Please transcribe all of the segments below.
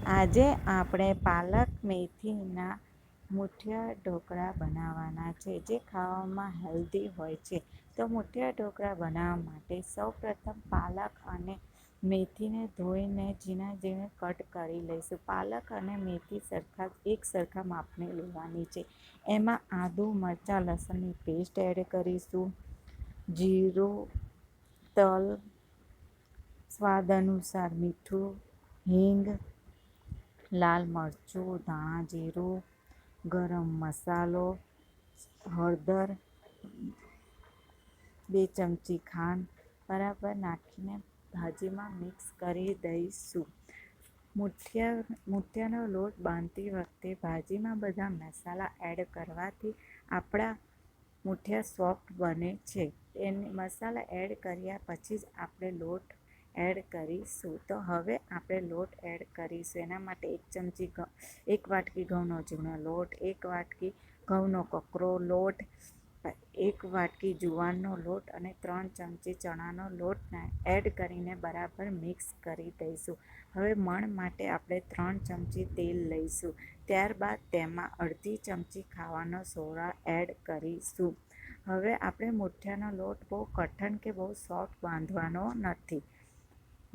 આજે આપણે પાલક મેથીના મુઠિયા ઢોકળા બનાવવાના છે, જે ખાવામાં હેલ્ધી હોય છે. તો મુઠિયા ઢોકળા બનાવવા માટે સૌપ્રથમ પાલક અને મેથીને ધોઈને ઝીણા ઝીણા કટ કરી લઈશું. પાલક અને મેથી એક સરખા માપની લેવાની છે. એમાં આદું, મરચાં, લસણની પેસ્ટ એડ કરીશું, જીરું, તલ, સ્વાદ અનુસાર મીઠું, હિંગ, લાલ મરચું, ધાણા જીરું, ગરમ મસાલો, હળદર, 2 ચમચી ખાંડ બરાબર નાખીને ભાજીમાં મિક્સ કરી દઈશું. મુઠિયાનો લોટ બાંધતી વખતે ભાજીમાં બધા મસાલા એડ કરવાથી આપણા મુઠિયા સોફ્ટ બને છે. મસાલા એડ કર્યા પછી જ આપણે લોટ એડ કરીશું. તો હવે આપણે લોટ એડ કરીશું. એના માટે 1 વાટકી ઘઉંનો ઝીણો લોટ, 1 વાટકી ઘઉંનો કકરો લોટ, 1 વાટકી જુવારનો લોટ અને 3 ચમચી ચણાનો લોટ એડ કરીને બરાબર મિક્સ કરી દઈશું. હવે મણ માટે આપણે 3 ચમચી તેલ લઈશું. ત્યારબાદ તેમાં અડધી ચમચી ખાવાનો સોડા એડ કરીશું. હવે આપણે મુઠિયાનો લોટ બહુ કઠણ કે બહુ સોફ્ટ બાંધવાનો નથી,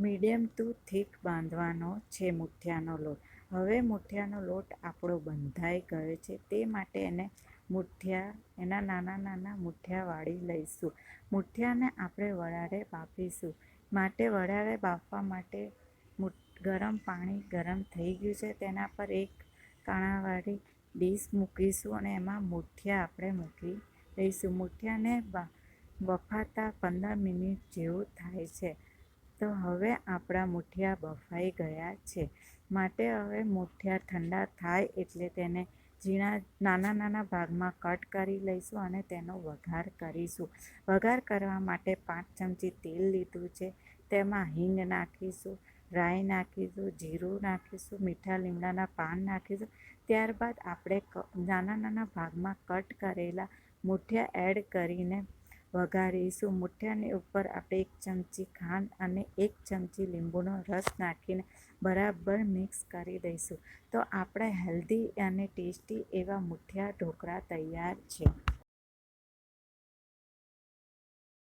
મીડિયમ ટુ થીક બાંધવાનો છે મુઠિયાનો લોટ. હવે મુઠિયાનો લોટ આપણો બંધાઈ ગયો છે, તે માટે એના નાના નાના મુઠિયા વાળી લઈશું. મુઠિયાને આપણે વરાળે બાફીશું. વરાળે બાફવા માટે ગરમ પાણી ગરમ થઈ ગયું છે, તેના પર એક કાણાવાળી ડીશ મૂકીશું અને એમાં મુઠિયા આપણે મૂકી દઈશું. મુઠિયાને બફાતા 15 મિનિટ જેવું થાય છે. તો હવે આપણા મુઠિયા બફાઈ ગયા છે. માટે હવે મુઠિયા ઠંડા થાય એટલે તેને નાના નાના ભાગમાં કટ કરી લઈશું અને તેનો વઘાર કરીશું. વઘાર કરવા માટે 5 ચમચી તેલ લીધું છે. તેમાં હિંગ નાખીશું, રાઈ નાખીશું, જીરું નાખીશું, મીઠા લીમડાના પાન નાખીશું. ત્યારબાદ આપણે નાના નાના ભાગમાં કટ કરેલા મુઠિયા એડ કરીને વઘારીશું. મુઠિયાની ઉપર આપણે 1 ચમચી ખાંડ અને 1 ચમચી લીંબુનો રસ નાખીને બરાબર મિક્સ કરી દઈશું. તો આપણા હેલ્ધી અને ટેસ્ટી એવા મુઠિયા ઢોકળા તૈયાર છે.